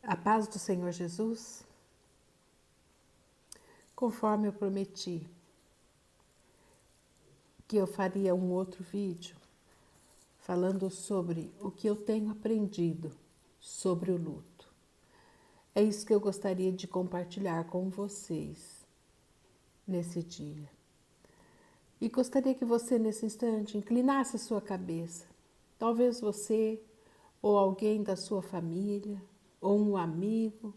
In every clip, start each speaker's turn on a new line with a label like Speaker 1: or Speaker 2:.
Speaker 1: A paz do Senhor Jesus, conforme eu prometi que eu faria um outro vídeo falando sobre o que eu tenho aprendido sobre o luto. É isso que eu gostaria de compartilhar com vocês nesse dia. E gostaria que você, nesse instante, inclinasse a sua cabeça. Talvez você ou alguém da sua família ou um amigo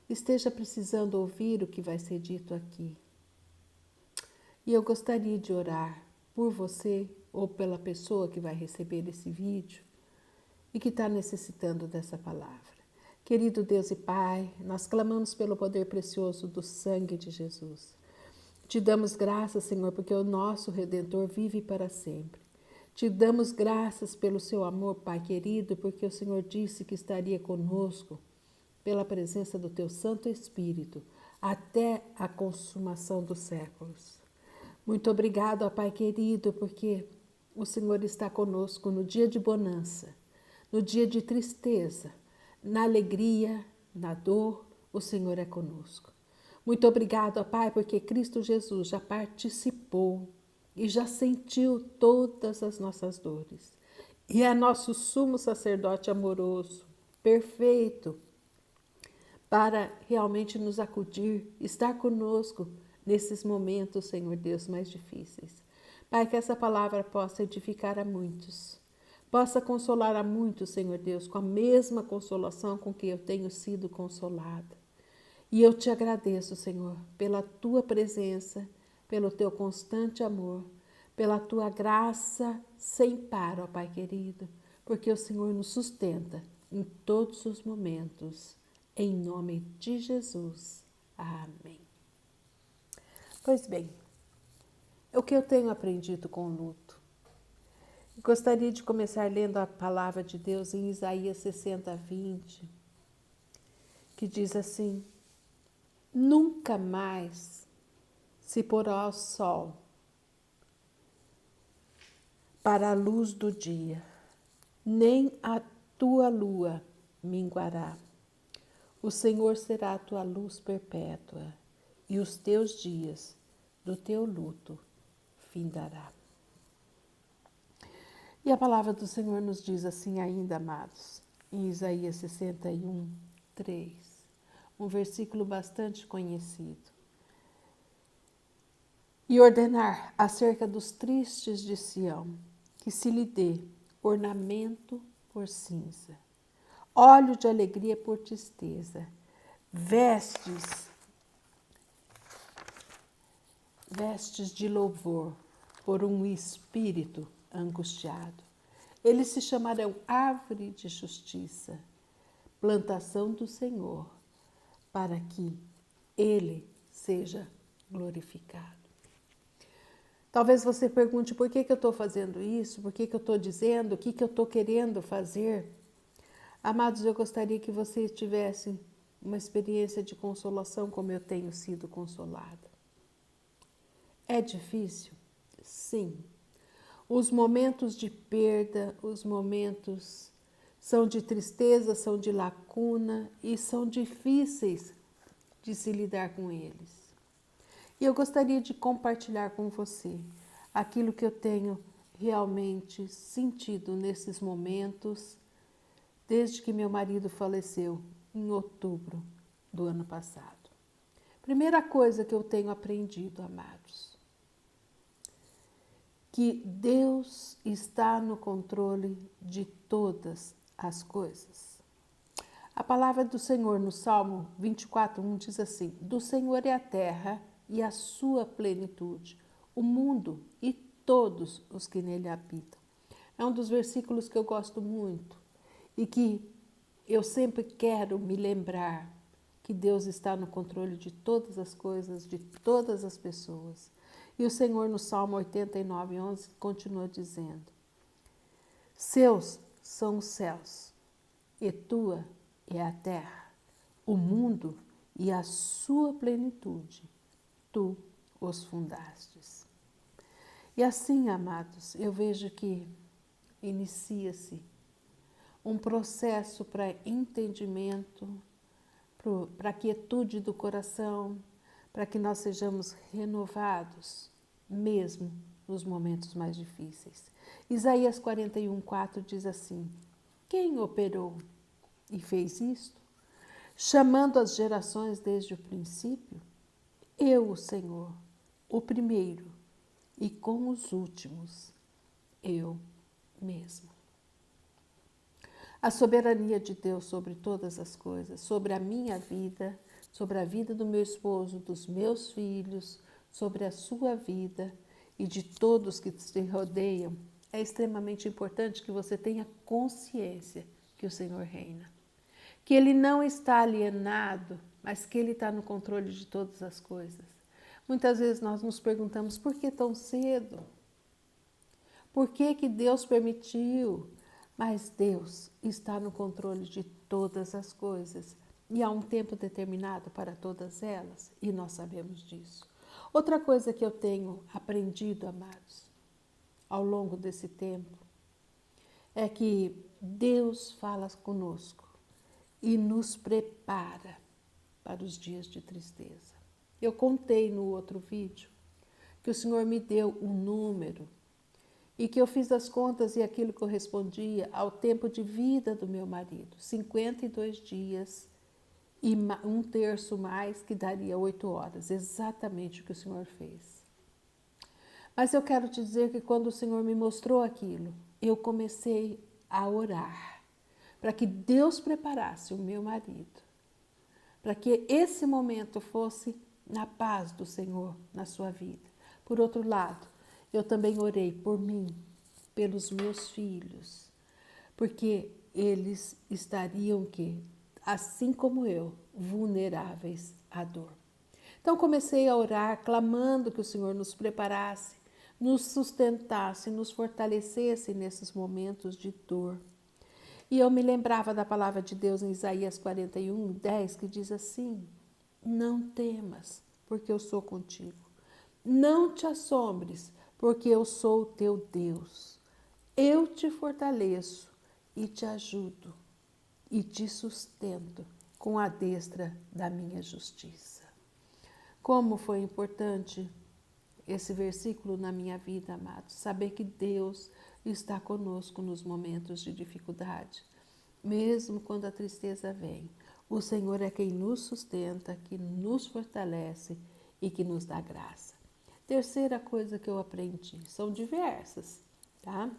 Speaker 1: esteja precisando ouvir o que vai ser dito aqui. E eu gostaria de orar por você ou pela pessoa que vai receber esse vídeo e que está necessitando dessa palavra. Querido Deus e Pai, nós clamamos pelo poder precioso do sangue de Jesus. Te damos graças, Senhor, porque o nosso Redentor vive para sempre. Te damos graças pelo seu amor, Pai querido, porque o Senhor disse que estaria conosco pela presença do teu Santo Espírito até a consumação dos séculos. Muito obrigado, ó Pai querido, porque o Senhor está conosco no dia de bonança, no dia de tristeza, na alegria, na dor, o Senhor é conosco. Muito obrigado, ó Pai, porque Cristo Jesus já participou e já sentiu todas as nossas dores. E é nosso sumo sacerdote amoroso, perfeito, para realmente nos acudir, estar conosco nesses momentos, Senhor Deus, mais difíceis. Pai, que essa palavra possa edificar a muitos, possa consolar a muitos, Senhor Deus, com a mesma consolação com que eu tenho sido consolada. E eu te agradeço, Senhor, pela tua presença, pelo teu constante amor, pela tua graça sem par, ó Pai querido, porque o Senhor nos sustenta em todos os momentos. Em nome de Jesus. Amém. Pois bem, o que eu tenho aprendido com o luto? Gostaria de começar lendo a palavra de Deus em Isaías 60:20, que diz assim: nunca mais se porá o sol para a luz do dia, nem a tua lua minguará. O Senhor será a tua luz perpétua, e os teus dias do teu luto findará. E a palavra do Senhor nos diz assim ainda, amados, em Isaías 61:3, um versículo bastante conhecido. E ordenar acerca dos tristes de Sião, que se lhe dê ornamento por cinza, óleo de alegria por tristeza, vestes de louvor por um espírito angustiado. Eles se chamarão árvore de justiça, plantação do Senhor, para que ele seja glorificado. Talvez você pergunte por que eu estou fazendo isso, por que eu estou dizendo, o que eu estou querendo fazer. Amados, eu gostaria que vocês tivessem uma experiência de consolação como eu tenho sido consolada. É difícil? Sim. Os momentos de perda, os momentos são de tristeza, são de lacuna e são difíceis de se lidar com eles. E eu gostaria de compartilhar com você aquilo que eu tenho realmente sentido nesses momentos, desde que meu marido faleceu em outubro do ano passado. Primeira coisa que eu tenho aprendido, amados, que Deus está no controle de todas as coisas. A palavra do Senhor no Salmo 24:1 diz assim: do Senhor é a terra e a sua plenitude, o mundo e todos os que nele habitam. É um dos versículos que eu gosto muito e que eu sempre quero me lembrar que Deus está no controle de todas as coisas, de todas as pessoas. E o Senhor no Salmo 89:11 continua dizendo: seus são os céus, e tua é a terra, o mundo e a sua plenitude, tu os fundastes. E assim, amados, eu vejo que inicia-se um processo para entendimento, para a quietude do coração, para que nós sejamos renovados, mesmo nos momentos mais difíceis. Isaías 41:4 diz assim: quem operou e fez isto, chamando as gerações desde o princípio? Eu, o Senhor, o primeiro, e com os últimos, eu mesmo. A soberania de Deus sobre todas as coisas, sobre a minha vida, sobre a vida do meu esposo, dos meus filhos, sobre a sua vida e de todos que te rodeiam, é extremamente importante que você tenha consciência que o Senhor reina. Que Ele não está alienado, mas que Ele está no controle de todas as coisas. Muitas vezes nós nos perguntamos, por que tão cedo? Por que Deus permitiu? Mas Deus está no controle de todas as coisas. E há um tempo determinado para todas elas, e nós sabemos disso. Outra coisa que eu tenho aprendido, amados, ao longo desse tempo, é que Deus fala conosco e nos prepara para os dias de tristeza. Eu contei no outro vídeo que o Senhor me deu um número e que eu fiz as contas e aquilo correspondia ao tempo de vida do meu marido, 52 dias e um terço mais, que daria 8 horas, exatamente o que o Senhor fez. Mas eu quero te dizer que quando o Senhor me mostrou aquilo, eu comecei a orar para que Deus preparasse o meu marido, para que esse momento fosse na paz do Senhor na sua vida. Por outro lado, eu também orei por mim, pelos meus filhos, porque eles estariam, assim como eu, vulneráveis à dor. Então comecei a orar, clamando que o Senhor nos preparasse, nos sustentasse, nos fortalecesse nesses momentos de dor. E eu me lembrava da palavra de Deus em Isaías 41:10, que diz assim: não temas, porque eu sou contigo. Não te assombres, porque eu sou o teu Deus. Eu te fortaleço e te ajudo e te sustento com a destra da minha justiça. Como foi importante esse versículo na minha vida, amados. Saber que Deus está conosco nos momentos de dificuldade. Mesmo quando a tristeza vem, o Senhor é quem nos sustenta, que nos fortalece e que nos dá graça. Terceira coisa que eu aprendi, são diversas, tá?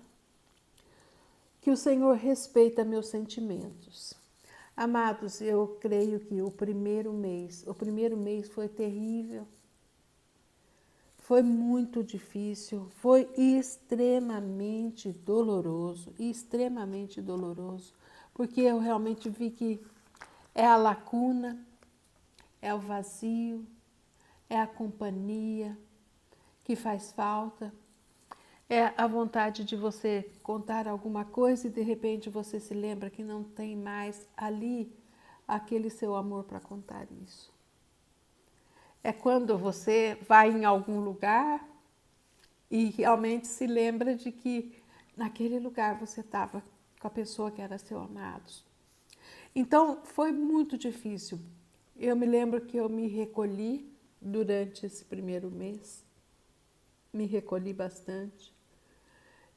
Speaker 1: Que o Senhor respeita meus sentimentos. Amados, eu creio que o primeiro mês foi terrível. Foi muito difícil, foi extremamente doloroso, porque eu realmente vi que é a lacuna, é o vazio, é a companhia que faz falta, é a vontade de você contar alguma coisa e de repente você se lembra que não tem mais ali aquele seu amor para contar isso. É quando você vai em algum lugar e realmente se lembra de que naquele lugar você estava com a pessoa que era seu amado. Então foi muito difícil. Eu me lembro que eu me recolhi durante esse primeiro mês, me recolhi bastante.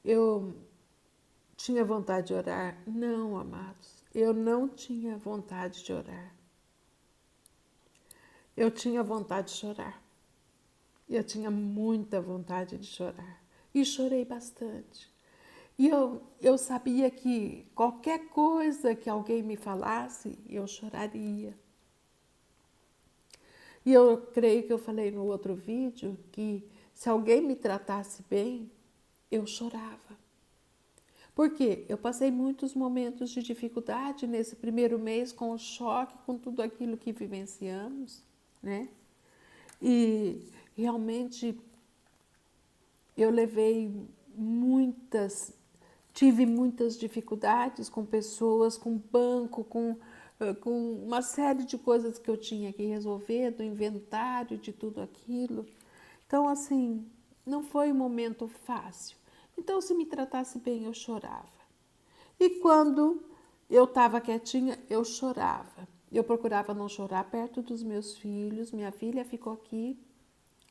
Speaker 1: Eu tinha vontade de orar? Não, amados, eu não tinha vontade de orar. Eu tinha vontade de chorar. Eu tinha muita vontade de chorar. E chorei bastante. E eu sabia que qualquer coisa que alguém me falasse, eu choraria. E eu creio que eu falei no outro vídeo que se alguém me tratasse bem, eu chorava. Por quê? Eu passei muitos momentos de dificuldade nesse primeiro mês, com o choque, com tudo aquilo que vivenciamos, né? E realmente eu tive muitas dificuldades com pessoas, com banco, com uma série de coisas que eu tinha que resolver, do inventário, de tudo aquilo. Então, assim, não foi um momento fácil. Então, se me tratasse bem, eu chorava. E quando eu estava quietinha, eu chorava. Eu procurava não chorar perto dos meus filhos. Minha filha ficou aqui,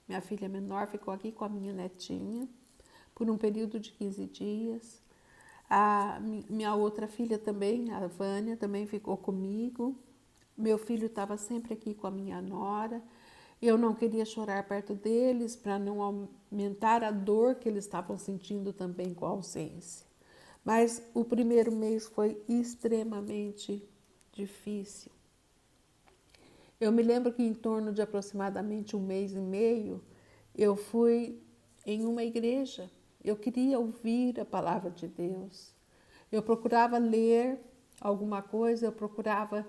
Speaker 1: minha filha menor ficou aqui com a minha netinha por um período de 15 dias. A minha outra filha também, a Vânia, também ficou comigo. Meu filho estava sempre aqui com a minha nora. Eu não queria chorar perto deles para não aumentar a dor que eles estavam sentindo também com a ausência. Mas o primeiro mês foi extremamente difícil. Eu me lembro que em torno de aproximadamente um mês e meio, eu fui em uma igreja. Eu queria ouvir a palavra de Deus. Eu procurava ler alguma coisa, eu procurava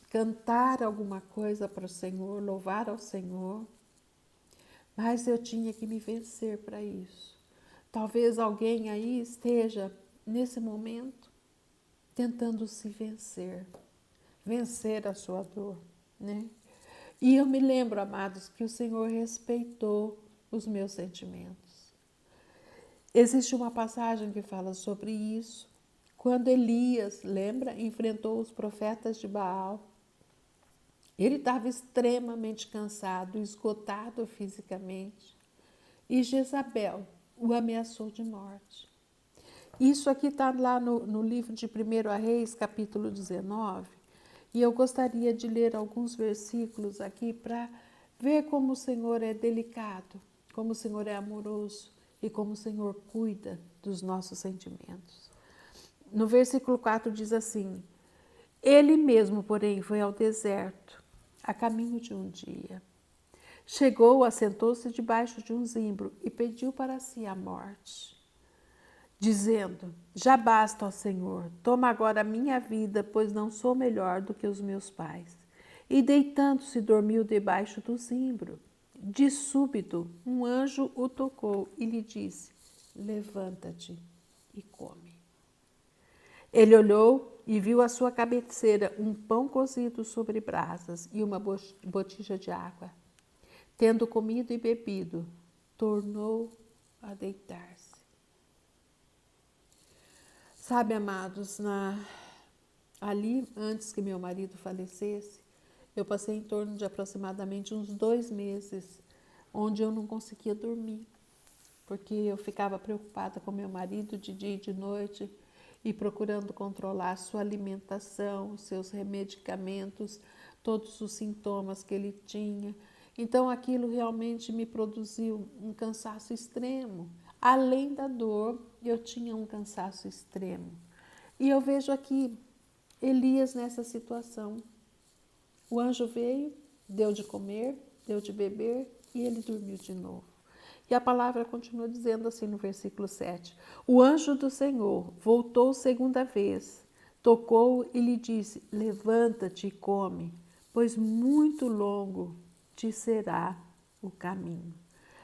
Speaker 1: cantar alguma coisa para o Senhor, louvar ao Senhor. Mas eu tinha que me vencer para isso. Talvez alguém aí esteja, nesse momento, tentando se vencer. Vencer a sua dor, né? E eu me lembro, amados, que o Senhor respeitou os meus sentimentos. Existe uma passagem que fala sobre isso. Quando Elias, lembra, enfrentou os profetas de Baal, ele estava extremamente cansado, esgotado fisicamente. E Jezabel o ameaçou de morte. Isso aqui está lá no livro de 1 Reis, capítulo 19. E eu gostaria de ler alguns versículos aqui para ver como o Senhor é delicado, como o Senhor é amoroso e como o Senhor cuida dos nossos sentimentos. No versículo 4 diz assim: ele mesmo, porém, foi ao deserto, a caminho de um dia. Chegou, assentou-se debaixo de um zimbro e pediu para si a morte, dizendo: já basta, ó Senhor, toma agora a minha vida, pois não sou melhor do que os meus pais. E deitando-se, dormiu debaixo do zimbro. De súbito, um anjo o tocou e lhe disse: levanta-te e come. Ele olhou e viu à sua cabeceira um pão cozido sobre brasas e uma botija de água. Tendo comido e bebido, tornou a deitar-se. Sabe, amados, ali, antes que meu marido falecesse, eu passei em torno de aproximadamente uns 2 meses, onde eu não conseguia dormir, porque eu ficava preocupada com meu marido de dia e de noite e procurando controlar a sua alimentação, os seus remedicamentos, todos os sintomas que ele tinha. Então aquilo realmente me produziu um cansaço extremo. Além da dor, eu tinha um cansaço extremo. E eu vejo aqui Elias nessa situação. O anjo veio, deu de comer, deu de beber e ele dormiu de novo. E a palavra continua dizendo assim no versículo 7. O anjo do Senhor voltou segunda vez, tocou e lhe disse: levanta-te e come, pois muito longo te será o caminho.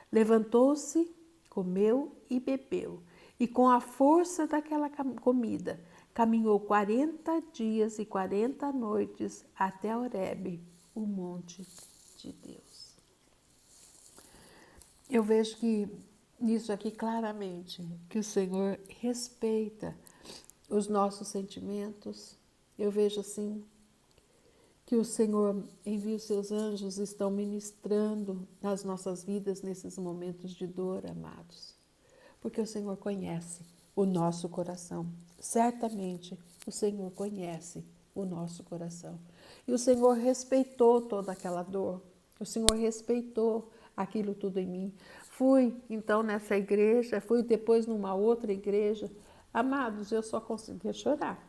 Speaker 1: Levantou-se, comeu e bebeu, e com a força daquela comida, caminhou 40 dias e 40 noites até Horebe, o monte de Deus. Eu vejo que nisso aqui claramente que o Senhor respeita os nossos sentimentos. Eu vejo assim que o Senhor envia os seus anjos, estão ministrando nas nossas vidas nesses momentos de dor, amados. Porque o Senhor conhece o nosso coração. Certamente o Senhor conhece o nosso coração. E o Senhor respeitou toda aquela dor. O Senhor respeitou aquilo tudo em mim. Fui então nessa igreja, fui depois numa outra igreja. Amados, eu só conseguia chorar.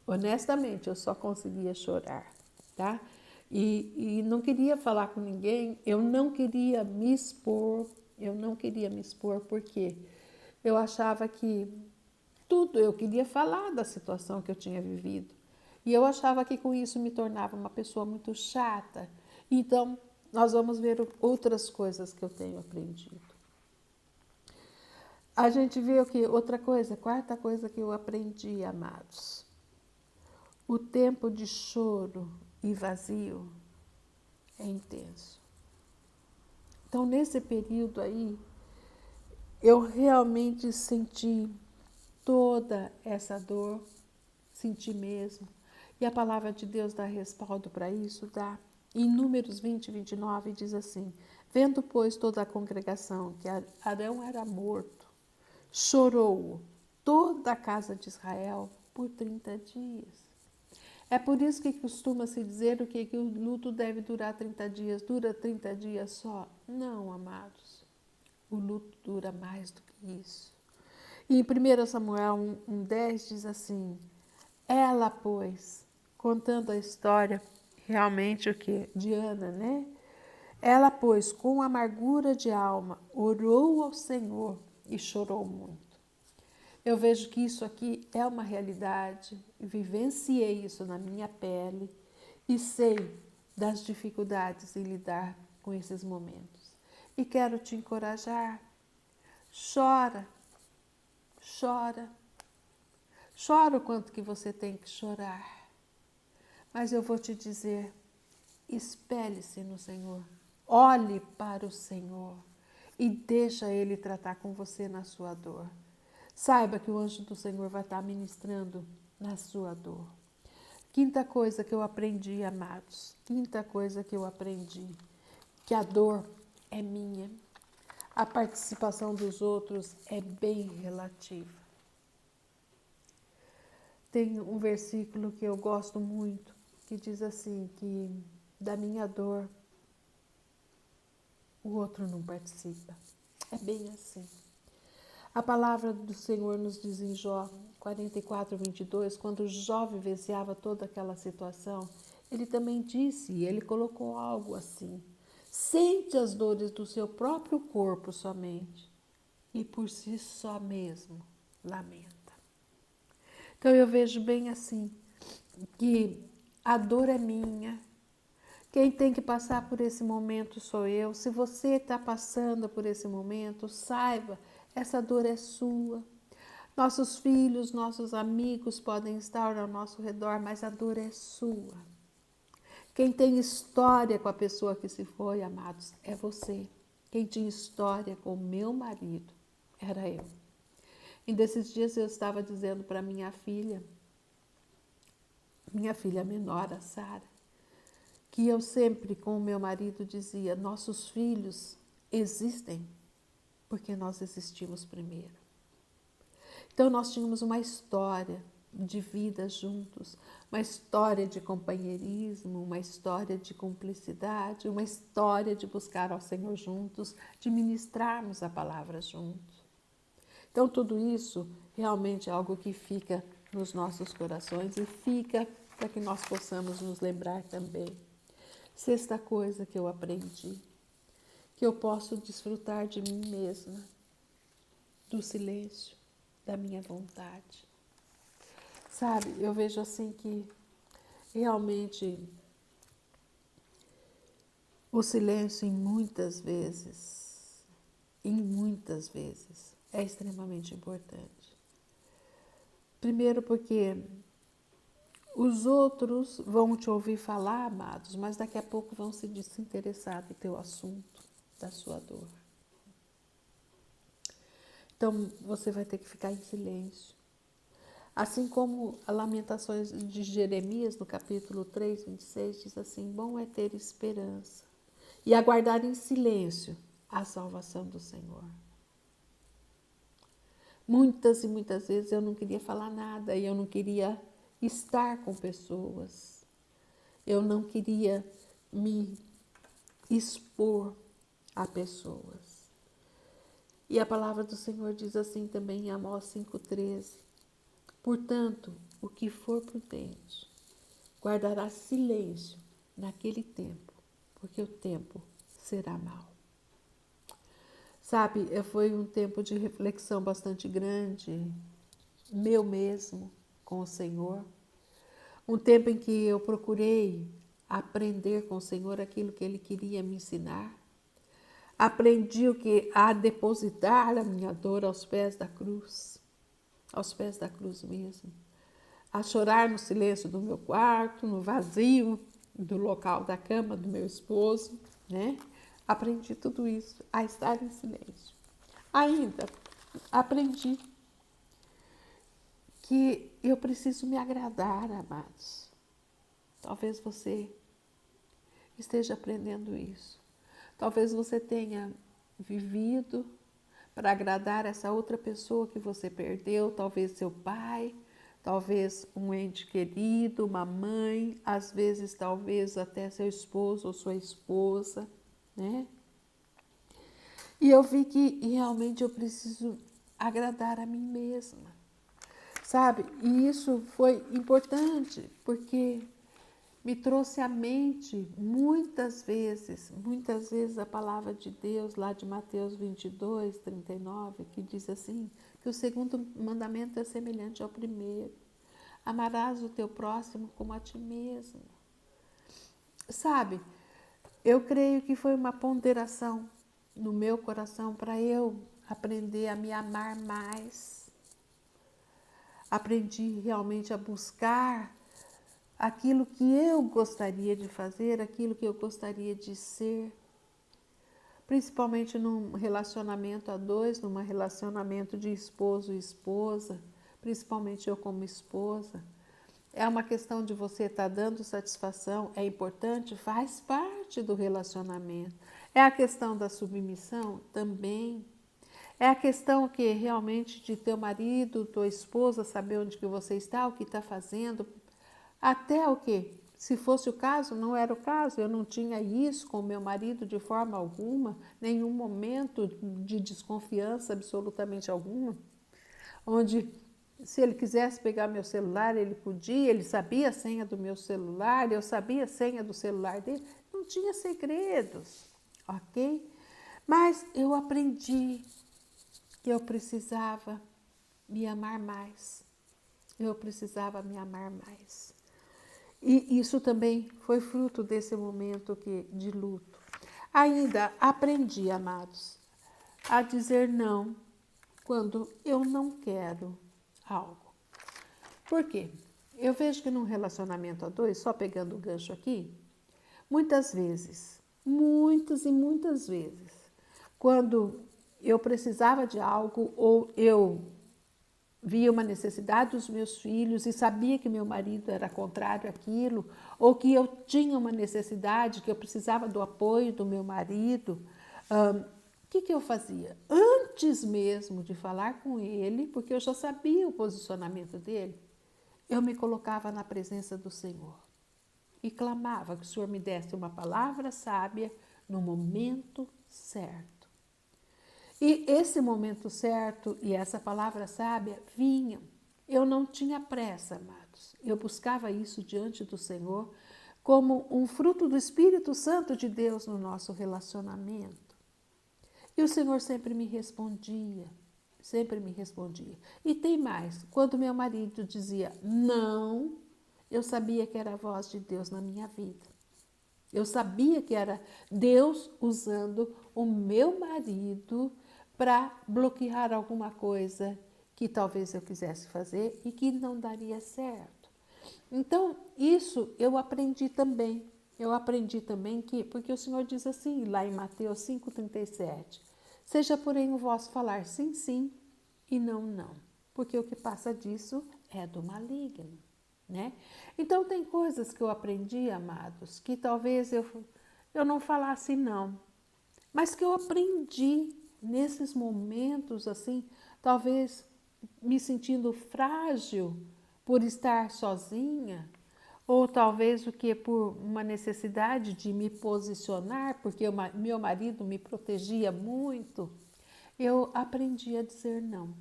Speaker 1: Honestamente, eu só conseguia chorar, tá? E não queria falar com ninguém, eu não queria me expor, porque eu achava que tudo, eu queria falar da situação que eu tinha vivido. E eu achava que com isso me tornava uma pessoa muito chata. Então, nós vamos ver outras coisas que eu tenho aprendido. A gente vê o que? Outra coisa, quarta coisa que eu aprendi, amados. O tempo de choro e vazio é intenso. Então, nesse período aí, eu realmente senti toda essa dor, sentir mesmo. E a palavra de Deus dá respaldo para isso, dá. Em Números 20, 29 diz assim: vendo, pois, toda a congregação que Arão era morto, chorou toda a casa de Israel por 30 dias. É por isso que costuma-se dizer que o luto deve durar 30 dias. Dura 30 dias só? Não, amados. O luto dura mais do que isso. E em 1 Samuel 1,10 diz assim: ela, pois, contando a história, realmente o que? De Ana, né? Ela, pois, com amargura de alma, orou ao Senhor e chorou muito. Eu vejo que isso aqui é uma realidade, vivenciei isso na minha pele e sei das dificuldades em lidar com esses momentos. E quero te encorajar, chora, chora, chora o quanto que você tem que chorar. Mas eu vou te dizer, espelhe-se no Senhor, olhe para o Senhor e deixa Ele tratar com você na sua dor. Saiba que o anjo do Senhor vai estar ministrando na sua dor. Quinta coisa que eu aprendi, amados, quinta coisa que eu aprendi, que a dor é minha, a participação dos outros é bem relativa. Tem um versículo que eu gosto muito, que diz assim, que da minha dor o outro não participa. É bem assim. A palavra do Senhor nos diz em Jó 44, 22, quando Jó vivenciava toda aquela situação, ele também disse, e ele colocou algo assim: sente as dores do seu próprio corpo somente, e por si só mesmo lamenta. Então eu vejo bem assim, que a dor é minha, quem tem que passar por esse momento sou eu. Se você está passando por esse momento, saiba, essa dor é sua. Nossos filhos, nossos amigos podem estar ao nosso redor, mas a dor é sua. Quem tem história com a pessoa que se foi, amados, é você. Quem tinha história com o meu marido era eu. E desses dias eu estava dizendo para minha filha menor, a Sara, que eu sempre com o meu marido dizia, nossos filhos existem porque nós existimos primeiro. Então nós tínhamos uma história de vida juntos, uma história de companheirismo, uma história de cumplicidade, uma história de buscar ao Senhor juntos, de ministrarmos a palavra juntos. Então tudo isso realmente é algo que fica nos nossos corações e fica para que nós possamos nos lembrar também. Sexta coisa que eu aprendi, que eu posso desfrutar de mim mesma, do silêncio, da minha vontade. Sabe, eu vejo assim que realmente o silêncio em muitas vezes, é extremamente importante. Primeiro porque os outros vão te ouvir falar, amados, mas daqui a pouco vão se desinteressar do teu assunto, da sua dor. Então, você vai ter que ficar em silêncio. Assim como a Lamentações de Jeremias, no capítulo 3, 26, diz assim, bom é ter esperança e aguardar em silêncio a salvação do Senhor. Muitas e muitas vezes eu não queria falar nada e eu não queria estar com pessoas. Eu não queria me expor a pessoas. E a palavra do Senhor diz assim também em Amós 5,13. Portanto, o que for prudente, guardará silêncio naquele tempo, porque o tempo será mau. Sabe, foi um tempo de reflexão bastante grande, meu mesmo, com o Senhor. Um tempo em que eu procurei aprender com o Senhor aquilo que Ele queria me ensinar. Aprendi a depositar a minha dor aos pés da cruz mesmo. A chorar no silêncio do meu quarto, no vazio do local da cama do meu esposo, né? Aprendi tudo isso, a estar em silêncio. Ainda aprendi que eu preciso me agradar, amados. Talvez você esteja aprendendo isso. Talvez você tenha vivido para agradar essa outra pessoa que você perdeu, talvez seu pai, talvez um ente querido, uma mãe, às vezes talvez até seu esposo ou sua esposa, né? E eu vi que realmente eu preciso agradar a mim mesma, sabe? E isso foi importante, porque me trouxe à mente muitas vezes a palavra de Deus lá de Mateus 22, 39, que diz assim, que o segundo mandamento é semelhante ao primeiro. Amarás o teu próximo como a ti mesmo. Sabe, eu creio que foi uma ponderação no meu coração para eu aprender a me amar mais. Aprendi realmente a buscar aquilo que eu gostaria de fazer, aquilo que eu gostaria de ser, principalmente num relacionamento a dois, num relacionamento de esposo e esposa, principalmente eu como esposa. É uma questão de você estar dando satisfação, é importante, faz parte do relacionamento. É a questão da submissão também. É a questão que realmente de teu marido, tua esposa, saber onde que você está, o que está fazendo, até o que, se fosse o caso, não era o caso, eu não tinha isso com meu marido de forma alguma, nenhum momento de desconfiança absolutamente alguma, onde se ele quisesse pegar meu celular, ele podia, ele sabia a senha do meu celular, eu sabia a senha do celular dele, não tinha segredos, ok? Mas eu aprendi que eu precisava me amar mais, eu precisava me amar mais. E isso também foi fruto desse momento de luto. Ainda aprendi, amados, a dizer não quando eu não quero algo. Por quê? Eu vejo que num relacionamento a dois, só pegando o gancho aqui, muitas vezes, muitas e muitas vezes, quando eu precisava de algo ou eu via uma necessidade dos meus filhos e sabia que meu marido era contrário àquilo, ou que eu tinha uma necessidade, que eu precisava do apoio do meu marido, o que eu fazia? Antes mesmo de falar com ele, porque eu já sabia o posicionamento dele, eu me colocava na presença do Senhor e clamava que o Senhor me desse uma palavra sábia no momento certo. E esse momento certo e essa palavra sábia vinham. Eu não tinha pressa, amados. Eu buscava isso diante do Senhor como um fruto do Espírito Santo de Deus no nosso relacionamento. E o Senhor sempre me respondia, sempre me respondia. E tem mais, quando meu marido dizia não, eu sabia que era a voz de Deus na minha vida. Eu sabia que era Deus usando o meu marido para bloquear alguma coisa que talvez eu quisesse fazer e que não daria certo. Então, isso eu aprendi também. Eu aprendi também que, porque o Senhor diz assim, lá em Mateus 5,37, seja porém o vosso falar sim, sim e não, não, porque o que passa disso é do maligno, né? Então, tem coisas que eu aprendi, amados, que talvez eu não falasse não, mas que eu aprendi nesses momentos, assim, talvez me sentindo frágil por estar sozinha, ou talvez o que por uma necessidade de me posicionar, porque meu marido me protegia muito, eu aprendi a dizer não.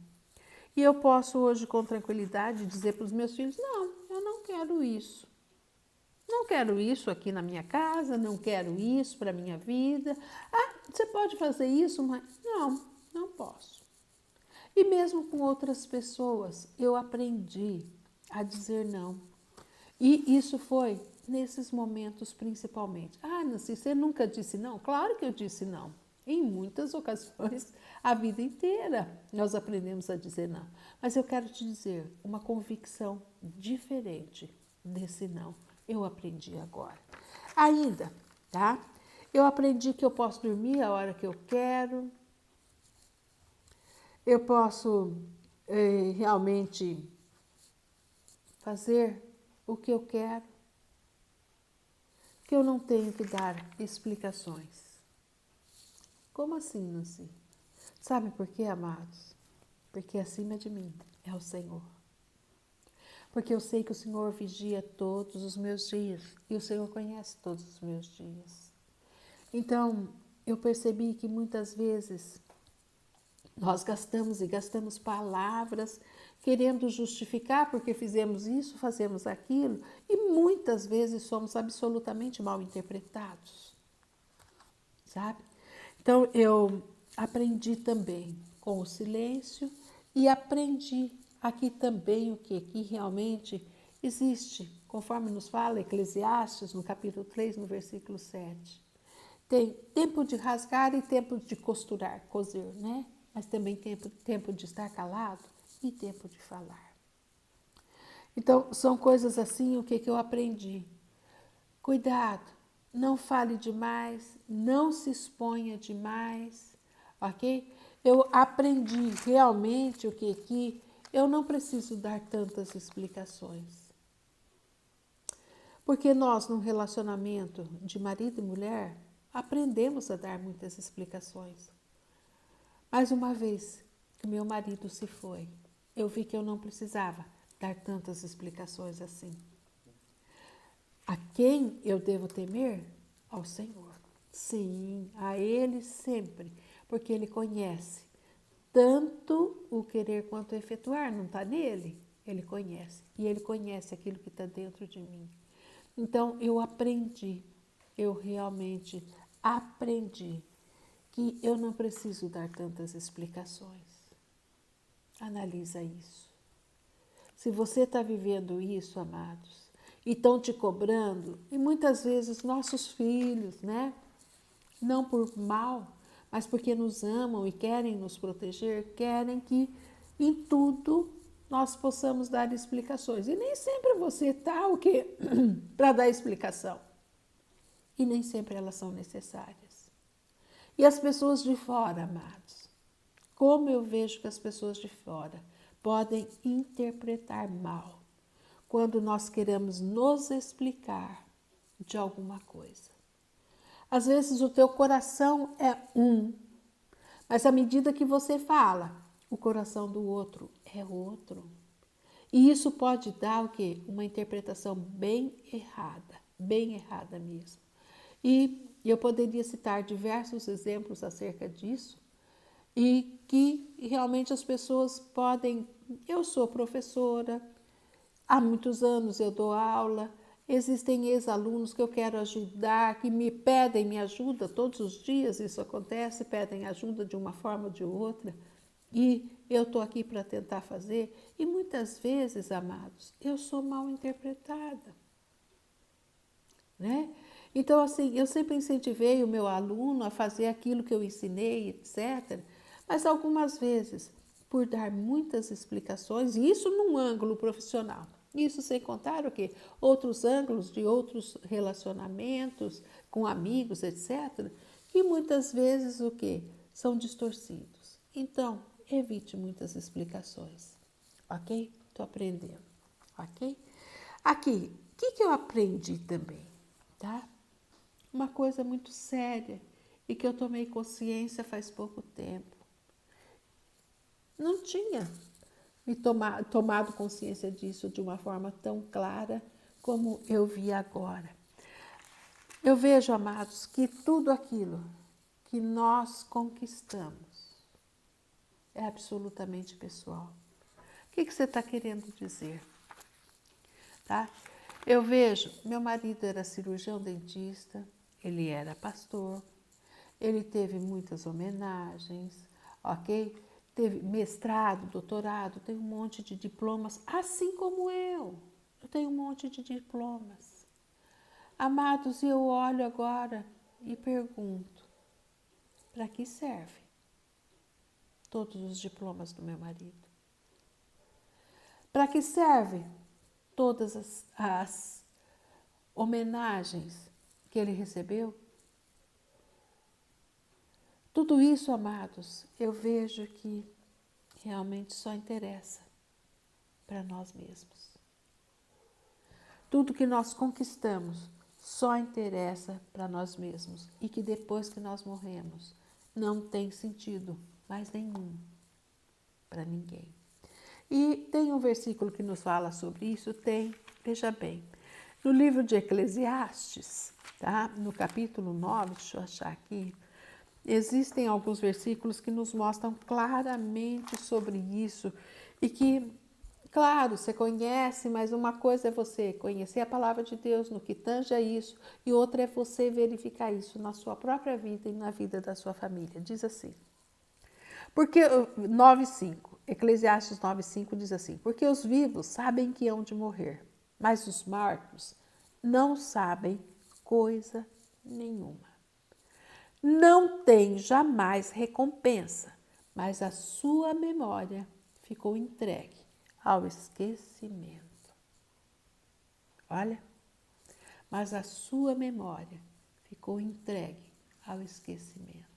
Speaker 1: E eu posso hoje com tranquilidade dizer para os meus filhos, não, eu não quero isso. Não quero isso aqui na minha casa, não quero isso para a minha vida. Ah, você pode fazer isso, mas não, não posso. E mesmo com outras pessoas, eu aprendi a dizer não. E isso foi nesses momentos principalmente. Ah, Nancy, você nunca disse não? Claro que eu disse não. Em muitas ocasiões, a vida inteira, nós aprendemos a dizer não. Mas eu quero te dizer uma convicção diferente desse não. Eu aprendi agora. Ainda, tá? Eu aprendi que eu posso dormir a hora que eu quero. Eu posso realmente fazer o que eu quero, que eu não tenho que dar explicações. Como assim, Nancy? Sabe por quê, amados? Porque acima de mim é o Senhor. Porque eu sei que o Senhor vigia todos os meus dias e o Senhor conhece todos os meus dias. Então, eu percebi que muitas vezes nós gastamos palavras querendo justificar porque fizemos isso, fazemos aquilo, e muitas vezes somos absolutamente mal interpretados, sabe? Então eu aprendi também com o silêncio e aprendi aqui também o que realmente existe, conforme nos fala Eclesiastes, no capítulo 3, no versículo 7. Tem tempo de rasgar e tempo de costurar, coser, né? Mas também tempo de estar calado e tempo de falar. Então, são coisas assim, o que eu aprendi? Cuidado, não fale demais, não se exponha demais, ok? Eu aprendi realmente o que eu não preciso dar tantas explicações. Porque nós, num relacionamento de marido e mulher, aprendemos a dar muitas explicações. Mas uma vez que meu marido se foi, eu vi que eu não precisava dar tantas explicações assim. A quem eu devo temer? Ao Senhor. Sim, a Ele sempre, porque Ele conhece tanto o querer quanto o efetuar, não está nele? Ele conhece, e Ele conhece aquilo que está dentro de mim. Então, eu realmente aprendi que eu não preciso dar tantas explicações. Analisa isso. Se você está vivendo isso, amados, e estão te cobrando, e muitas vezes nossos filhos, né? Não por mal, mas porque nos amam e querem nos proteger, querem que em tudo nós possamos dar explicações. E nem sempre você está o quê? Para dar explicação. E nem sempre elas são necessárias. E as pessoas de fora, amados, como eu vejo que as pessoas de fora podem interpretar mal quando nós queremos nos explicar de alguma coisa. Às vezes o teu coração é um, mas à medida que você fala, o coração do outro é outro. E isso pode dar o quê? Uma interpretação bem errada mesmo. E eu poderia citar diversos exemplos acerca disso, e que realmente as pessoas podem. Eu sou professora, há muitos anos eu dou aula, existem ex-alunos que eu quero ajudar, que me pedem minha ajuda todos os dias, isso acontece, pedem ajuda de uma forma ou de outra, e eu estou aqui para tentar fazer, e muitas vezes, amados, eu sou mal interpretada, né? Então, assim, eu sempre incentivei o meu aluno a fazer aquilo que eu ensinei, etc. Mas algumas vezes, por dar muitas explicações, e isso num ângulo profissional, isso sem contar o quê? Outros ângulos de outros relacionamentos com amigos, etc., que muitas vezes o quê? São distorcidos. Então, evite muitas explicações, ok? Estou aprendendo, ok? Aqui, o que eu aprendi também, tá? Uma coisa muito séria e que eu tomei consciência faz pouco tempo. Não tinha me tomado consciência disso de uma forma tão clara como eu vi agora. Eu vejo, amados, que tudo aquilo que nós conquistamos é absolutamente pessoal. O que você está querendo dizer? Tá? Eu vejo, meu marido era cirurgião dentista, ele era pastor, ele teve muitas homenagens, ok? Teve mestrado, doutorado, tem um monte de diplomas, assim como eu. Eu tenho um monte de diplomas. Amados, eu olho agora e pergunto, para que serve todos os diplomas do meu marido? Para que serve todas as homenagens que ele recebeu? Tudo isso, amados, eu vejo que realmente só interessa para nós mesmos. Tudo que nós conquistamos só interessa para nós mesmos e que depois que nós morremos não tem sentido mais nenhum para ninguém. E tem um versículo que nos fala sobre isso, veja bem, no livro de Eclesiastes, tá? No capítulo 9, deixa eu achar aqui, existem alguns versículos que nos mostram claramente sobre isso e que, claro, você conhece, mas uma coisa é você conhecer a palavra de Deus no que tange a isso e outra é você verificar isso na sua própria vida e na vida da sua família. Diz assim, porque 9:5, Eclesiastes 9:5 diz assim, porque os vivos sabem que hão de morrer, mas os mortos não sabem coisa nenhuma. Não tem jamais recompensa, mas a sua memória ficou entregue ao esquecimento. Olha, mas a sua memória ficou entregue ao esquecimento.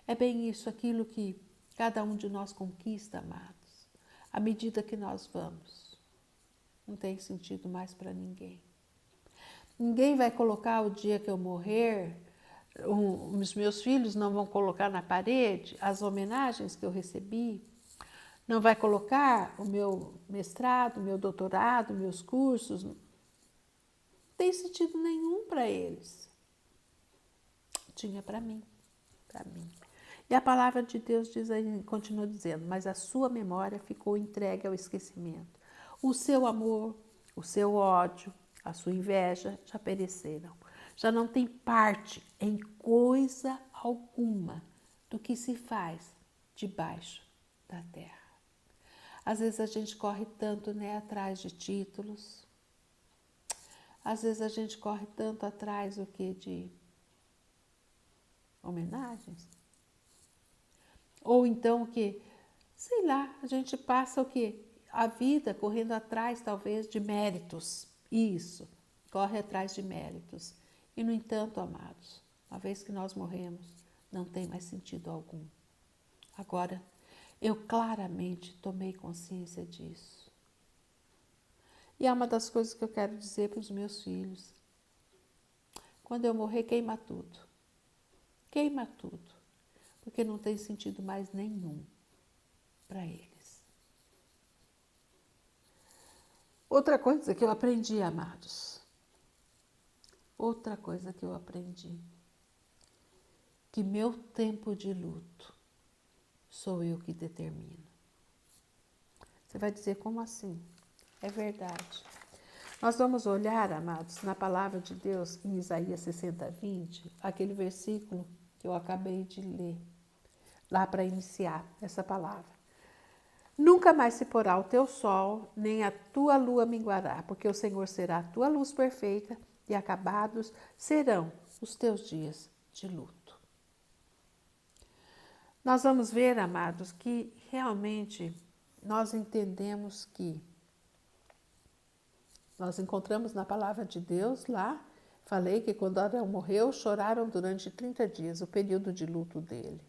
Speaker 1: É bem isso, aquilo que cada um de nós conquista, amados, à medida que nós vamos. Não tem sentido mais para ninguém. Ninguém vai colocar o dia que eu morrer, os meus filhos não vão colocar na parede as homenagens que eu recebi, não vai colocar o meu mestrado, o meu doutorado, meus cursos. Não tem sentido nenhum para eles. Tinha para mim, para mim. E a palavra de Deus diz aí, continua dizendo, mas a sua memória ficou entregue ao esquecimento. O seu amor, o seu ódio, a sua inveja já pereceram. Já não tem parte em coisa alguma do que se faz debaixo da terra. Às vezes a gente corre tanto, né, atrás de títulos. Às vezes a gente corre tanto atrás o que de homenagens. Ou então o que, sei lá, a gente passa o que? A vida correndo atrás talvez de méritos. Isso, corre atrás de méritos. E no entanto, amados, uma vez que nós morremos, não tem mais sentido algum. Agora, eu claramente tomei consciência disso. E é uma das coisas que eu quero dizer para os meus filhos. Quando eu morrer, queima tudo. Queima tudo. Porque não tem sentido mais nenhum para eles. Outra coisa que eu aprendi, amados. Outra coisa que eu aprendi. Que meu tempo de luto sou eu que determino. Você vai dizer, como assim? É verdade. Nós vamos olhar, amados, na palavra de Deus, em Isaías 60:20, aquele versículo que eu acabei de ler, lá para iniciar essa palavra. Nunca mais se porá o teu sol, nem a tua lua minguará, porque o Senhor será a tua luz perfeita e acabados serão os teus dias de luto. Nós vamos ver, amados, que realmente nós entendemos que nós encontramos na palavra de Deus lá, falei que quando Arão morreu, choraram durante 30 dias, o período de luto deles.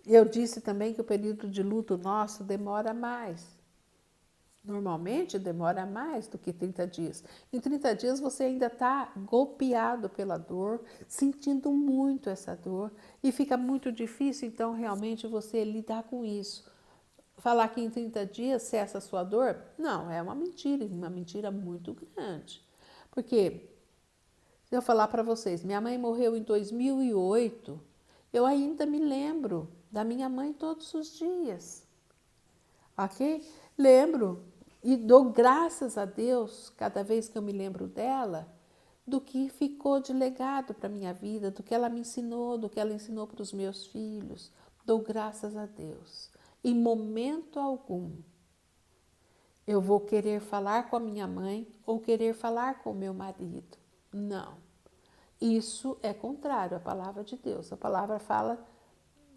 Speaker 1: Eu disse também que o período de luto nosso demora mais. Normalmente demora mais do que 30 dias. Em 30 dias você ainda está golpeado pela dor, sentindo muito essa dor e fica muito difícil então realmente você lidar com isso. Falar que em 30 dias cessa a sua dor, não, é uma mentira muito grande. Porque, se eu falar para vocês, minha mãe morreu em 2008, eu ainda me lembro da minha mãe todos os dias. Ok? Lembro e dou graças a Deus, cada vez que eu me lembro dela, do que ficou de legado para a minha vida, do que ela me ensinou, do que ela ensinou para os meus filhos. Dou graças a Deus. Em momento algum, eu vou querer falar com a minha mãe ou querer falar com o meu marido. Não. Isso é contrário à palavra de Deus. A palavra fala,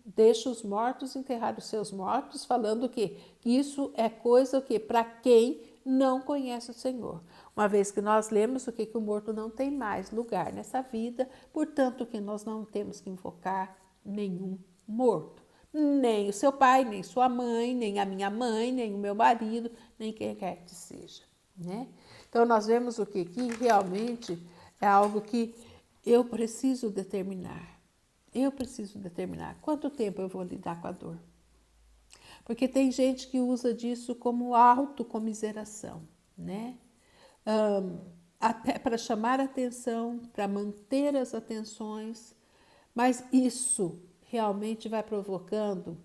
Speaker 1: deixa os mortos enterrar os seus mortos, falando que isso é coisa que para quem não conhece o Senhor. Uma vez que nós lemos o que o morto não tem mais lugar nessa vida, portanto que nós não temos que invocar nenhum morto. Nem o seu pai, nem sua mãe, nem a minha mãe, nem o meu marido, nem quem quer que seja, né? Então, nós vemos o quê? Que realmente é algo que eu preciso determinar. Eu preciso determinar quanto tempo eu vou lidar com a dor. Porque tem gente que usa disso como autocomiseração, né? Até para chamar atenção, para manter as atenções, mas isso realmente vai provocando,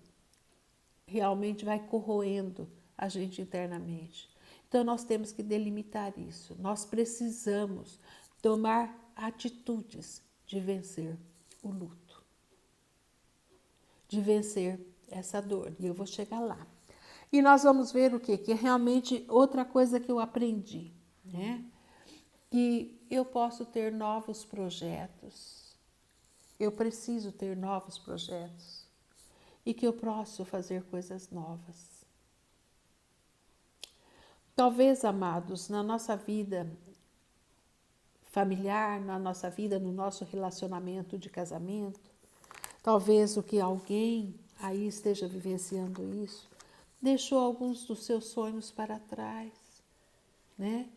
Speaker 1: realmente vai corroendo a gente internamente. Então nós temos que delimitar isso. Nós precisamos tomar atitudes de vencer o luto, de vencer essa dor. E eu vou chegar lá. E nós vamos ver o quê? Que é realmente outra coisa que eu aprendi, né? Que eu posso ter novos projetos. Eu preciso ter novos projetos. E que eu posso fazer coisas novas. Talvez, amados, na nossa vida familiar, na nossa vida, no nosso relacionamento de casamento, talvez o que alguém aí esteja vivenciando isso, deixou alguns dos seus sonhos para trás, né?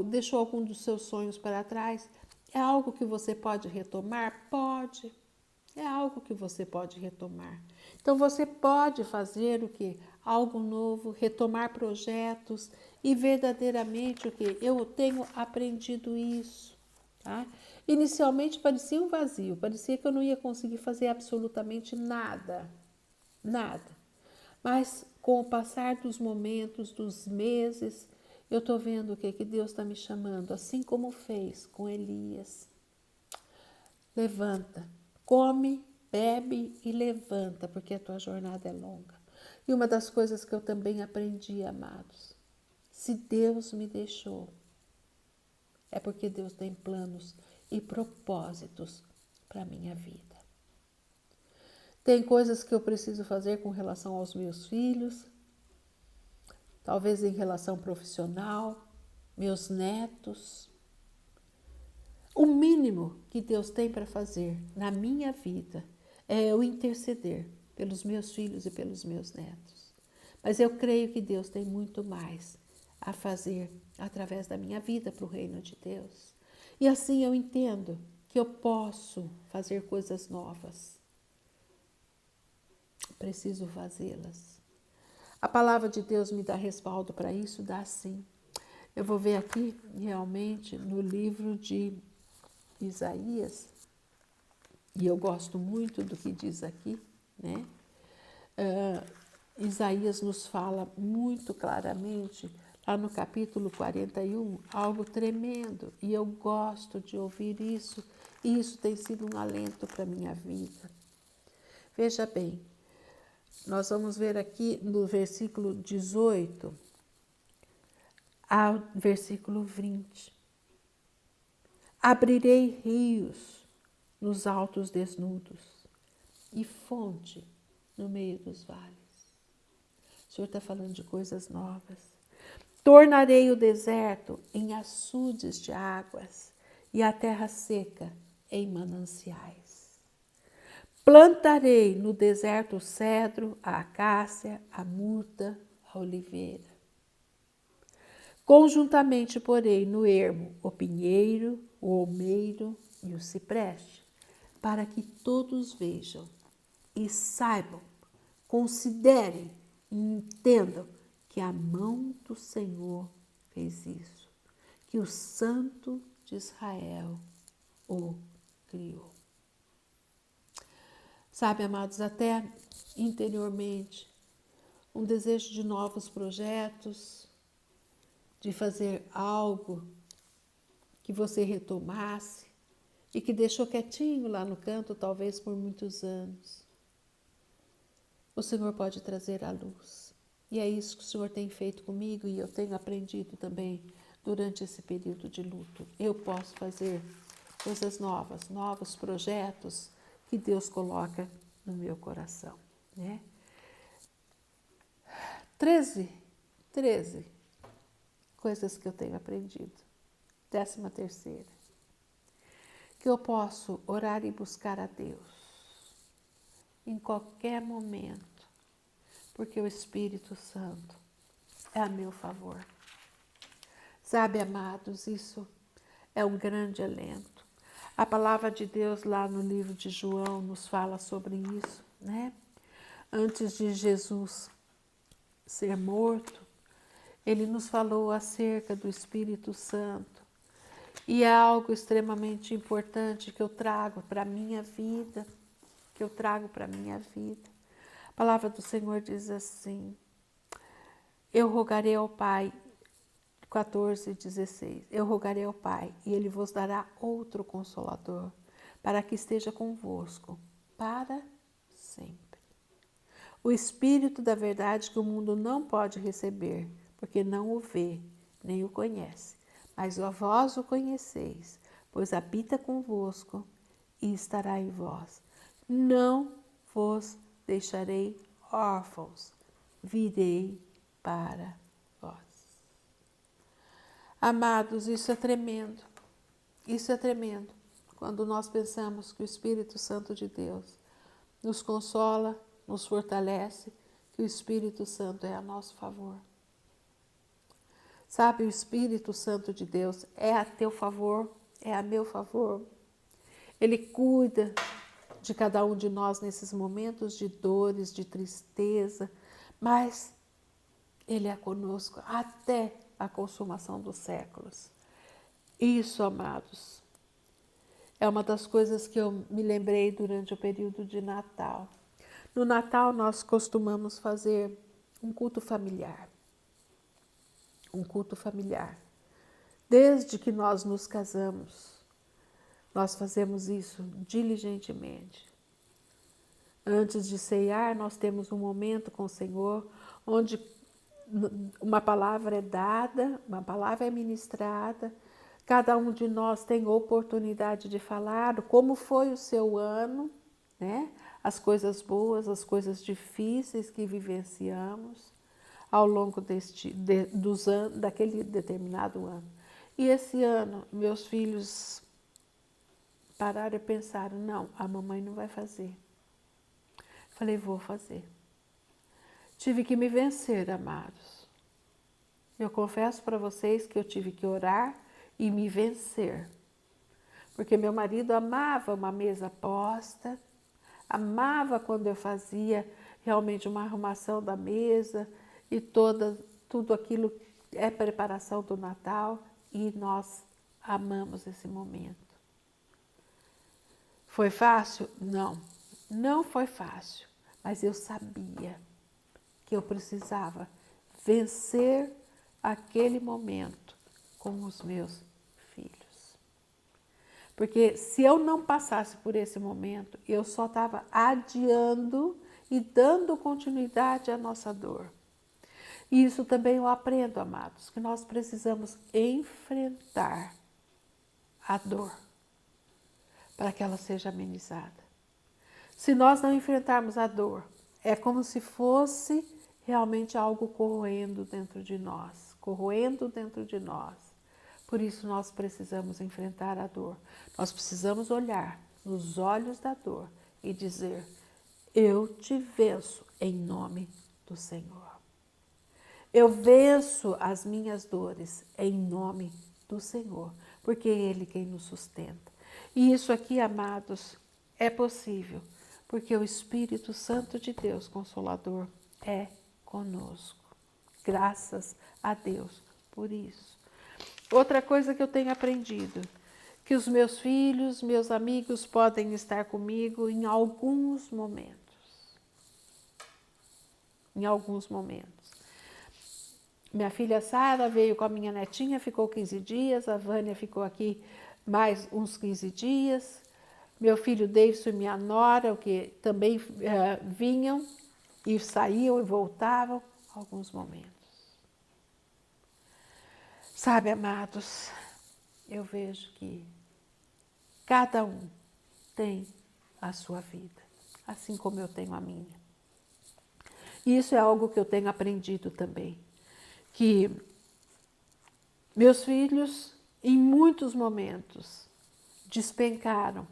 Speaker 1: Deixou algum dos seus sonhos para trás. É algo que você pode retomar? Pode. É algo que você pode retomar. Então você pode fazer o quê? Algo novo, retomar projetos e verdadeiramente o quê? Eu tenho aprendido isso. Tá? Inicialmente parecia um vazio, parecia que eu não ia conseguir fazer absolutamente nada. Nada. Mas com o passar dos momentos, dos meses, eu estou vendo o que Deus está me chamando, assim como fez com Elias. Levanta, come, bebe e levanta, porque a tua jornada é longa. E uma das coisas que eu também aprendi, amados, se Deus me deixou, é porque Deus tem planos e propósitos para a minha vida. Tem coisas que eu preciso fazer com relação aos meus filhos, talvez em relação profissional, meus netos. O mínimo que Deus tem para fazer na minha vida é eu interceder pelos meus filhos e pelos meus netos. Mas eu creio que Deus tem muito mais a fazer através da minha vida para o reino de Deus. E assim eu entendo que eu posso fazer coisas novas. Preciso fazê-las. A palavra de Deus me dá respaldo para isso? Dá sim. Eu vou ver aqui, realmente, no livro de Isaías, e eu gosto muito do que diz aqui, né? Isaías nos fala muito claramente, lá no capítulo 41, algo tremendo, e eu gosto de ouvir isso, e isso tem sido um alento para a minha vida. Veja bem, nós vamos ver aqui no versículo 18 ao versículo 20. Abrirei rios nos altos desnudos e fonte no meio dos vales. O Senhor está falando de coisas novas. Tornarei o deserto em açudes de águas e a terra seca em mananciais. Plantarei no deserto o cedro, a acácia, a murta, a oliveira. Conjuntamente porei no ermo o pinheiro, o olmeiro e o cipreste, para que todos vejam e saibam, considerem e entendam que a mão do Senhor fez isso, que o Santo de Israel o criou. Sabe, amados, até interiormente, um desejo de novos projetos, de fazer algo que você retomasse e que deixou quietinho lá no canto, talvez por muitos anos. O Senhor pode trazer à luz. E é isso que o Senhor tem feito comigo e eu tenho aprendido também durante esse período de luto. Eu posso fazer coisas novas, novos projetos que Deus coloca no meu coração, né? 13 coisas que eu tenho aprendido. 13ª, que eu posso orar e buscar a Deus em qualquer momento, porque o Espírito Santo é a meu favor. Sabe, amados, isso é um grande alento. A palavra de Deus lá no livro de João nos fala sobre isso, né? Antes de Jesus ser morto, ele nos falou acerca do Espírito Santo. E é algo extremamente importante que eu trago para a minha vida, A palavra do Senhor diz assim: eu rogarei ao Pai, 14:16, eu rogarei ao Pai, e Ele vos dará outro Consolador, para que esteja convosco para sempre. O Espírito da verdade que o mundo não pode receber, porque não o vê, nem o conhece. Mas vós o conheceis, pois habita convosco e estará em vós. Não vos deixarei órfãos, virei para vós. Amados, isso é tremendo. Isso é tremendo. Quando nós pensamos que o Espírito Santo de Deus nos consola, nos fortalece, que o Espírito Santo é a nosso favor. Sabe, o Espírito Santo de Deus é a teu favor, é a meu favor. Ele cuida de cada um de nós nesses momentos de dores, de tristeza, mas Ele é conosco até a consumação dos séculos. Isso, amados, é uma das coisas que eu me lembrei durante o período de Natal. No Natal, nós costumamos fazer um culto familiar. Um culto familiar. Desde que nós nos casamos, nós fazemos isso diligentemente. Antes de ceiar, nós temos um momento com o Senhor, onde uma palavra é dada, uma palavra é ministrada, cada um de nós tem oportunidade de falar como foi o seu ano, né? As coisas boas, as coisas difíceis que vivenciamos ao longo daquele determinado ano. E esse ano, meus filhos pararam e pensaram, não, a mamãe não vai fazer. Falei, vou fazer. Tive que me vencer, amados. Eu confesso para vocês que eu tive que orar e me vencer. Porque meu marido amava uma mesa posta, amava quando eu fazia realmente uma arrumação da mesa e tudo aquilo é preparação do Natal e nós amamos esse momento. Foi fácil? Não, não foi fácil, mas eu sabia que eu precisava vencer aquele momento com os meus filhos. Porque se eu não passasse por esse momento, eu só estava adiando e dando continuidade à nossa dor. E isso também eu aprendo, amados, que nós precisamos enfrentar a dor para que ela seja amenizada. Se nós não enfrentarmos a dor, é como se fosse realmente algo corroendo dentro de nós, corroendo dentro de nós. Por isso nós precisamos enfrentar a dor. Nós precisamos olhar nos olhos da dor e dizer, eu te venço em nome do Senhor. Eu venço as minhas dores em nome do Senhor, porque é Ele quem nos sustenta. E isso aqui, amados, é possível, porque o Espírito Santo de Deus, Consolador, é conosco. Graças a Deus por isso. Outra coisa que eu tenho aprendido, que os meus filhos, meus amigos podem estar comigo em alguns momentos. Em alguns momentos. Minha filha Sara veio com a minha netinha, ficou 15 dias, a Vânia ficou aqui mais uns 15 dias. Meu filho Davidson e minha nora, que também vinham e saíam e voltavam alguns momentos. Sabe, amados, eu vejo que cada um tem a sua vida, assim como eu tenho a minha. E isso é algo que eu tenho aprendido também, que meus filhos, em muitos momentos, despencaram.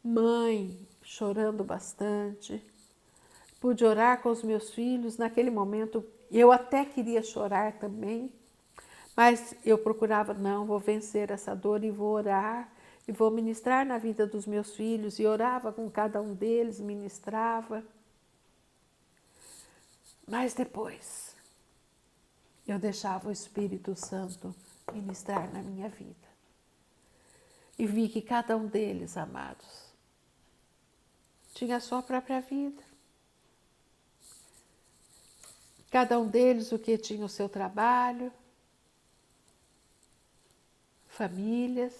Speaker 1: Mãe chorando bastante, pude orar com os meus filhos. Naquele momento, eu até queria chorar também, Mas eu procurava, não, vou vencer essa dor e vou orar, e vou ministrar na vida dos meus filhos, e orava com cada um deles, ministrava. Mas depois, eu deixava o Espírito Santo ministrar na minha vida. E vi que cada um deles, amados, tinha a sua própria vida. Cada um deles o que tinha o seu trabalho, famílias,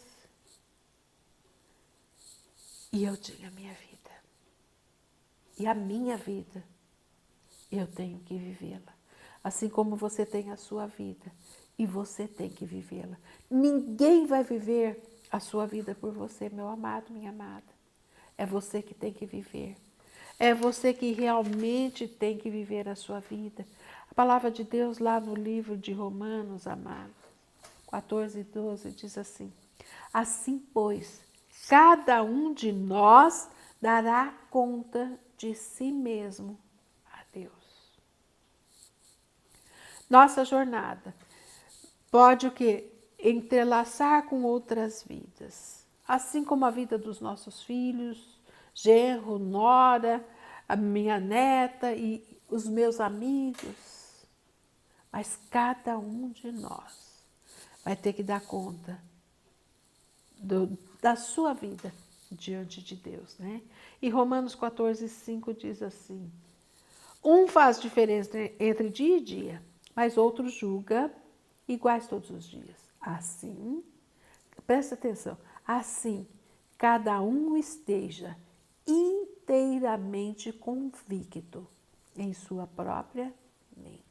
Speaker 1: e eu tinha a minha vida. E a minha vida, eu tenho que vivê-la. Assim como você tem a sua vida, e você tem que vivê-la. Ninguém vai viver a sua vida por você, meu amado, minha amada. É você que tem que viver. É você que realmente tem que viver a sua vida. A palavra de Deus lá no livro de Romanos, amado, 14:12, diz assim: assim, pois, cada um de nós dará conta de si mesmo a Deus. Nossa jornada pode o quê? Entrelaçar com outras vidas, assim como a vida dos nossos filhos, genro, nora, a minha neta e os meus amigos. Mas cada um de nós vai ter que dar conta da sua vida diante de Deus, né? E Romanos 14:5 diz assim: um faz diferença entre dia e dia, mas outro julga iguais todos os dias. Assim, presta atenção, assim cada um esteja inteiramente convicto em sua própria mente.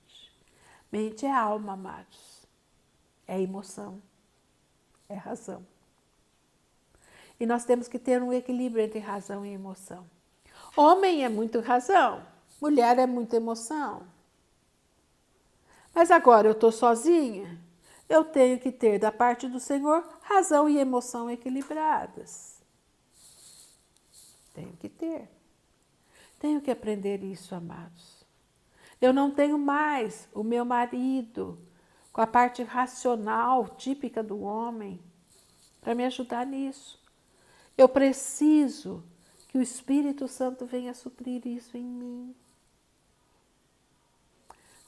Speaker 1: Mente é alma, amados, é emoção, é razão. E nós temos que ter um equilíbrio entre razão e emoção. Homem é muito razão, mulher é muita emoção. Mas agora eu estou sozinha, eu tenho que ter da parte do Senhor razão e emoção equilibradas. Tenho que ter. Tenho que aprender isso, amados. Eu não tenho mais o meu marido com a parte racional típica do homem para me ajudar nisso. Eu preciso que o Espírito Santo venha suprir isso em mim.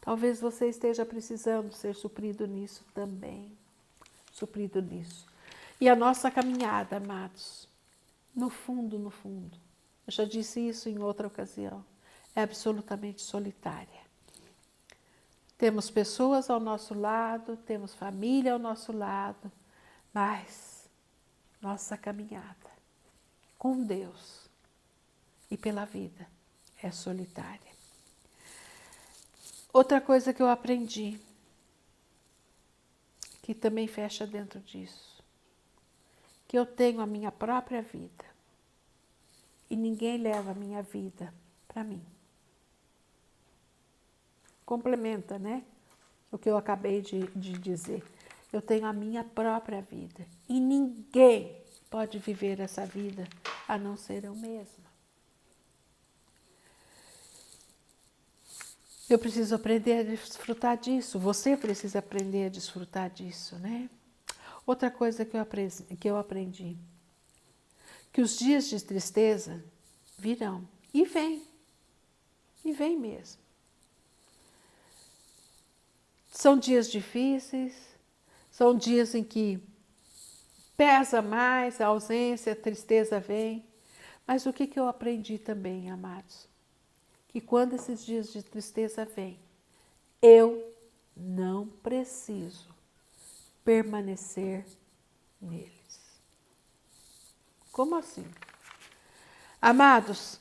Speaker 1: Talvez você esteja precisando ser suprido nisso também. Suprido nisso. E a nossa caminhada, amados, no fundo, eu já disse isso em outra ocasião, é absolutamente solitária. Temos pessoas ao nosso lado, temos família ao nosso lado, mas nossa caminhada com Deus e pela vida é solitária. Outra coisa que eu aprendi, que também fecha dentro disso, que eu tenho a minha própria vida e ninguém leva a minha vida para mim. Complementa, né? O que eu acabei de dizer. Eu tenho a minha própria vida e ninguém pode viver essa vida a não ser eu mesma. Eu preciso aprender a desfrutar disso, você precisa aprender a desfrutar disso, né? Outra coisa que eu aprendi, que os dias de tristeza virão e vem mesmo. São dias difíceis, são dias em que pesa mais a ausência, a tristeza vem, mas o que eu aprendi também, amados? Que quando esses dias de tristeza vêm, eu não preciso permanecer neles. Como assim? Amados,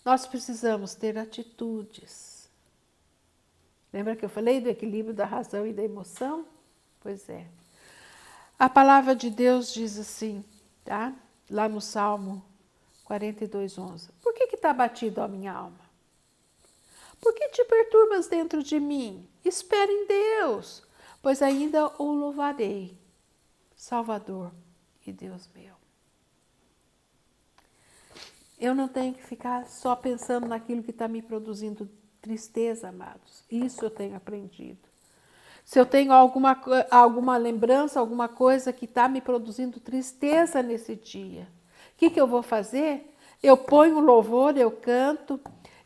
Speaker 1: nós precisamos ter atitudes. Lembra que eu falei do equilíbrio da razão e da emoção? Pois é. A palavra de Deus diz assim, tá? Lá no Salmo 42:11. Por que está batido a minha alma? Por que te perturbas dentro de mim? Espera em Deus, pois ainda o louvarei, Salvador e Deus meu. Eu não tenho que ficar só pensando naquilo que está me produzindo tristeza, amados. Isso eu tenho aprendido. Se eu tenho alguma lembrança, alguma coisa que está me produzindo tristeza nesse dia, o que eu vou fazer? Eu ponho louvor, eu canto,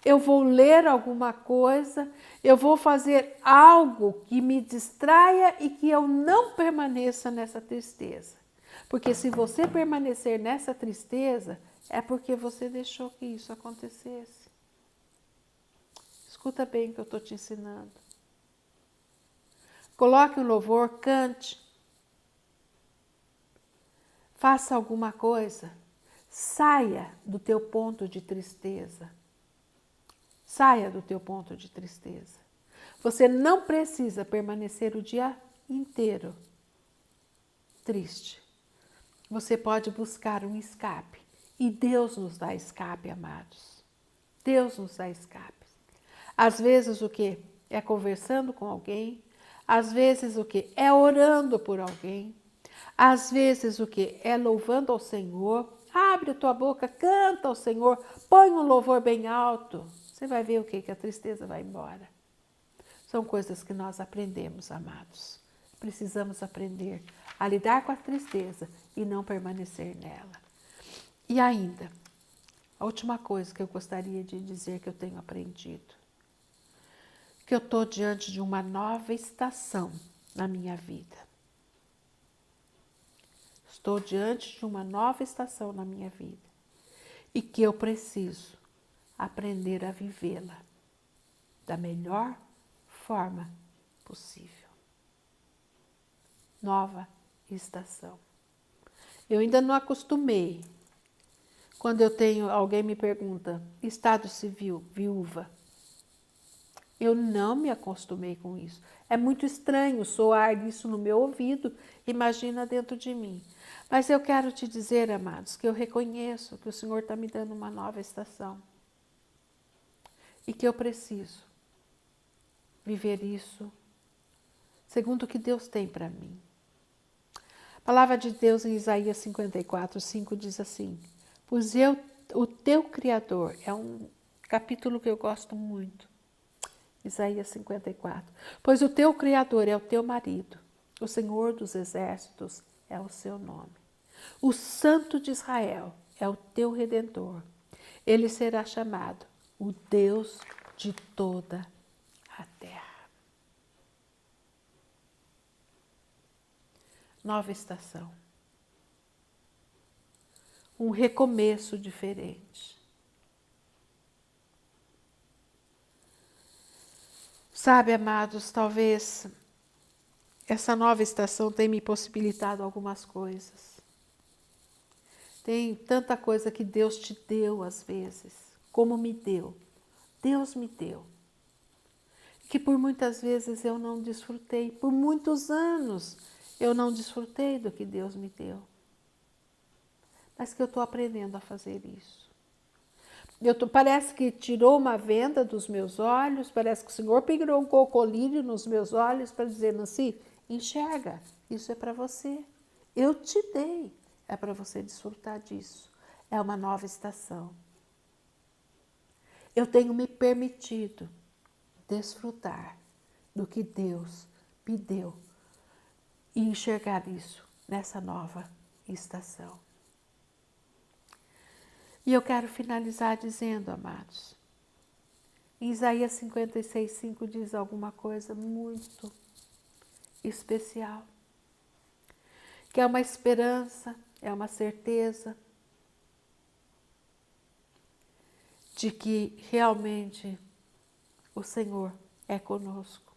Speaker 1: eu vou ler alguma coisa, eu vou fazer algo que me distraia e que eu não permaneça nessa tristeza. Porque se você permanecer nessa tristeza, é porque você deixou que isso acontecesse. Escuta bem o que eu estou te ensinando. Coloque um louvor, cante. Faça alguma coisa. Saia do teu ponto de tristeza. Saia do teu ponto de tristeza. Você não precisa permanecer o dia inteiro triste. Você pode buscar um escape. E Deus nos dá escape, amados. Deus nos dá escape. Às vezes o que? É conversando com alguém. Às vezes o que? É orando por alguém. Às vezes o que? É louvando ao Senhor. Abre a tua boca, canta ao Senhor. Põe um louvor bem alto. Você vai ver o que? Que a tristeza vai embora. São coisas que nós aprendemos, amados. Precisamos aprender a lidar com a tristeza e não permanecer nela. E ainda, a última coisa que eu gostaria de dizer que eu tenho aprendido. Que eu estou diante de uma nova estação na minha vida. Estou diante de uma nova estação na minha vida. E que eu preciso aprender a vivê-la da melhor forma possível. Nova estação. Eu ainda não acostumei. Quando alguém me pergunta, estado civil, viúva. Eu não me acostumei com isso. É muito estranho soar isso no meu ouvido, imagina dentro de mim. Mas eu quero te dizer, amados, que eu reconheço que o Senhor está me dando uma nova estação. E que eu preciso viver isso segundo o que Deus tem para mim. A palavra de Deus em Isaías 54:5 diz assim: pois o teu Criador, é um capítulo que eu gosto muito. Isaías 54. Pois o teu Criador é o teu marido, o Senhor dos exércitos é o seu nome. O Santo de Israel é o teu Redentor. Ele será chamado o Deus de toda a terra. Nova estação. Um recomeço diferente. Sabe, amados, talvez essa nova estação tenha me possibilitado algumas coisas. Tem tanta coisa que Deus te deu às vezes, como me deu. Deus me deu. Que por muitas vezes eu não desfrutei, por muitos anos eu não desfrutei do que Deus me deu. Mas que eu estou aprendendo a fazer isso. Parece que tirou uma venda dos meus olhos, parece que o Senhor pendurou um colírio nos meus olhos para dizer, Nancy, enxerga, isso é para você. Eu te dei, é para você desfrutar disso. É uma nova estação. Eu tenho me permitido desfrutar do que Deus me deu e enxergar isso nessa nova estação. E eu quero finalizar dizendo, amados, em Isaías 56:5 diz alguma coisa muito especial, que é uma esperança, é uma certeza de que realmente o Senhor é conosco.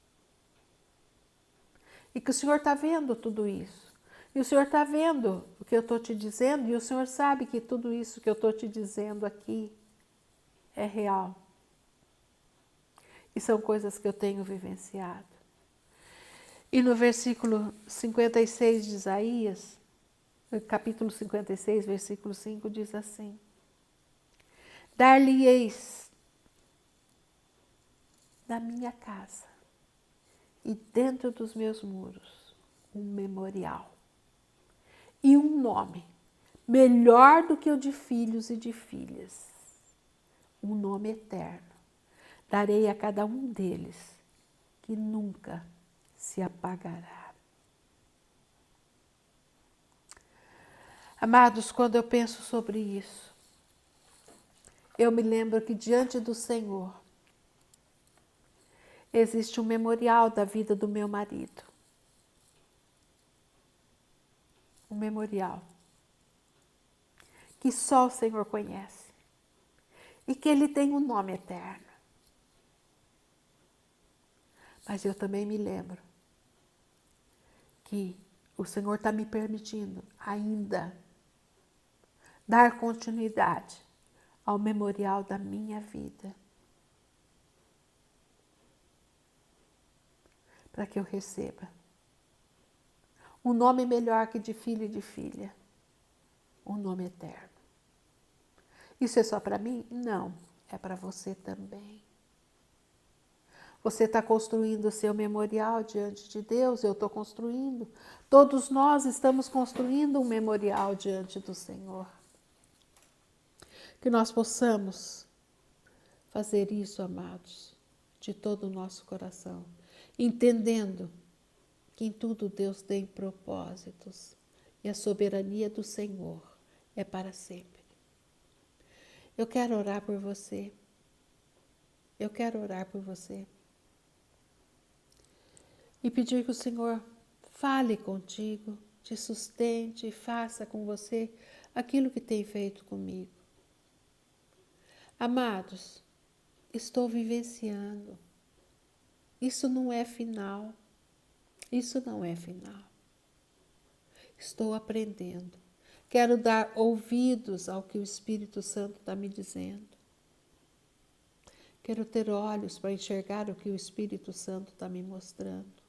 Speaker 1: E que o Senhor está vendo tudo isso. E o Senhor está vendo o que eu estou te dizendo, e o Senhor sabe que tudo isso que eu estou te dizendo aqui é real. E são coisas que eu tenho vivenciado. E no versículo 56 de Isaías, capítulo 56, versículo 5, diz assim: dar-lhe-eis da minha casa e dentro dos meus muros um memorial e um nome melhor do que o de filhos e de filhas, um nome eterno. Darei a cada um deles que nunca se apagará. Amados, quando eu penso sobre isso, eu me lembro que diante do Senhor existe um memorial da vida do meu marido. Um memorial que só o Senhor conhece e que ele tem um nome eterno. Mas eu também me lembro que o Senhor está me permitindo ainda dar continuidade ao memorial da minha vida, para que eu receba um nome melhor que de filho e de filha, um nome eterno. Isso é só para mim? Não, é para você também. Você está construindo o seu memorial diante de Deus, eu estou construindo. Todos nós estamos construindo um memorial diante do Senhor. Que nós possamos fazer isso, amados, de todo o nosso coração, entendendo que em tudo Deus tem propósitos e a soberania do Senhor é para sempre. Eu quero orar por você. Eu quero orar por você. E pedir que o Senhor fale contigo, te sustente e faça com você aquilo que tem feito comigo. Amados, estou vivenciando. Isso não é final. Isso não é final. Estou aprendendo. Quero dar ouvidos ao que o Espírito Santo está me dizendo. Quero ter olhos para enxergar o que o Espírito Santo está me mostrando.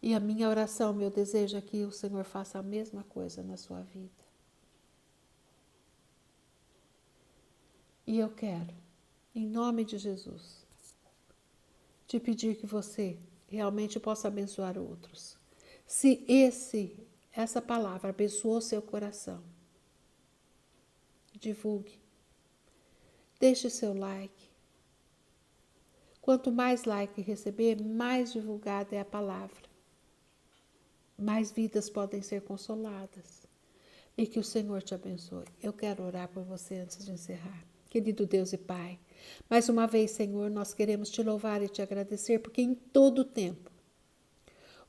Speaker 1: E a minha oração, meu desejo é que o Senhor faça a mesma coisa na sua vida. E eu quero, em nome de Jesus, te pedir que você realmente possa abençoar outros. Se essa palavra abençoou seu coração, divulgue. Deixe seu like. Quanto mais like receber, mais divulgada é a palavra. Mais vidas podem ser consoladas. E que o Senhor te abençoe. Eu quero orar por você antes de encerrar. Querido Deus e Pai, mais uma vez, Senhor, nós queremos te louvar e te agradecer, porque em todo tempo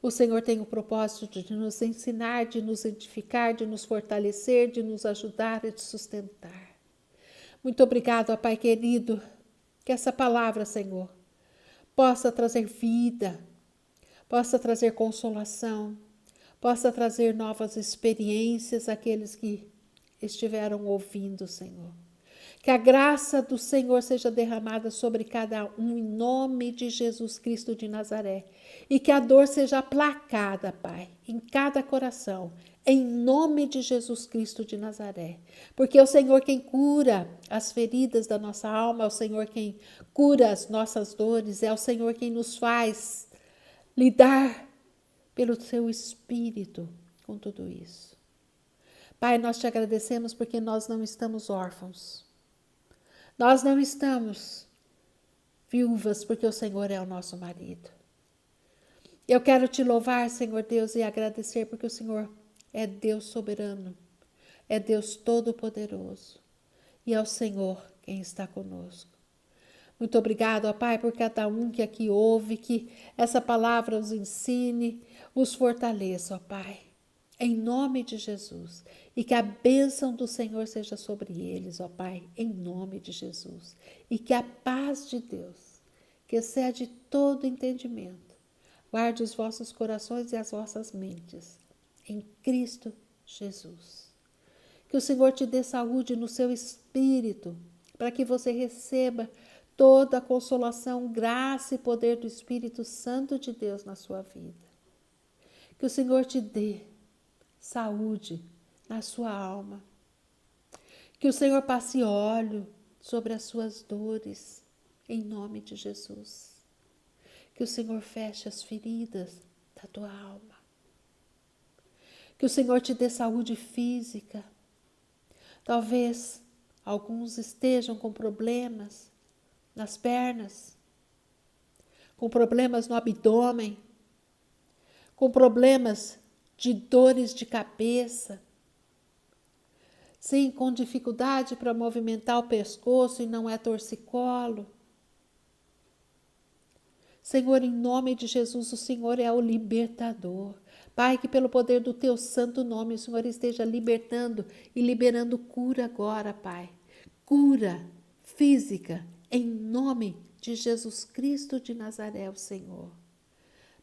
Speaker 1: o Senhor tem o propósito de nos ensinar, de nos edificar, de nos fortalecer, de nos ajudar e de sustentar. Muito obrigado, ó Pai querido, que essa palavra, Senhor, possa trazer vida, possa trazer consolação, possa trazer novas experiências àqueles que estiveram ouvindo, Senhor. Que a graça do Senhor seja derramada sobre cada um em nome de Jesus Cristo de Nazaré. E que a dor seja aplacada, Pai, em cada coração, em nome de Jesus Cristo de Nazaré. Porque é o Senhor quem cura as feridas da nossa alma, é o Senhor quem cura as nossas dores, é o Senhor quem nos faz lidar pelo seu Espírito com tudo isso. Pai, nós te agradecemos porque nós não estamos órfãos. Nós não estamos viúvas porque o Senhor é o nosso marido. Eu quero te louvar, Senhor Deus, e agradecer porque o Senhor é Deus soberano, é Deus todo-poderoso e é o Senhor quem está conosco. Muito obrigado, ó Pai, por cada um que aqui ouve, que essa palavra os ensine, os fortaleça, ó Pai, em nome de Jesus. E que a bênção do Senhor seja sobre eles, ó Pai, em nome de Jesus. E que a paz de Deus, que excede todo entendimento, guarde os vossos corações e as vossas mentes, em Cristo Jesus. Que o Senhor te dê saúde no seu espírito, para que você receba toda a consolação, graça e poder do Espírito Santo de Deus na sua vida. Que o Senhor te dê saúde na sua alma. Que o Senhor passe óleo sobre as suas dores, em nome de Jesus. Que o Senhor feche as feridas da tua alma. Que o Senhor te dê saúde física. Talvez alguns estejam com problemas nas pernas, com problemas no abdômen, com problemas de dores de cabeça, sim, com dificuldade para movimentar o pescoço e não é torcicolo. Senhor, em nome de Jesus, o Senhor é o libertador. Pai, que pelo poder do teu santo nome, o Senhor esteja libertando e liberando cura agora, Pai. Cura física, em nome de Jesus Cristo de Nazaré, o Senhor.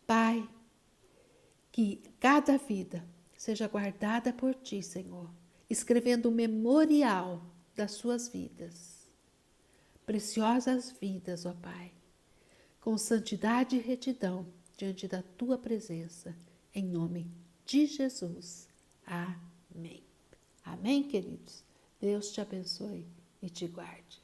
Speaker 1: Pai, que cada vida seja guardada por ti, Senhor, escrevendo o memorial das suas vidas. Preciosas vidas, ó Pai, com santidade e retidão diante da tua presença, em nome de Jesus. Amém. Amém, queridos? Deus te abençoe e te guarde.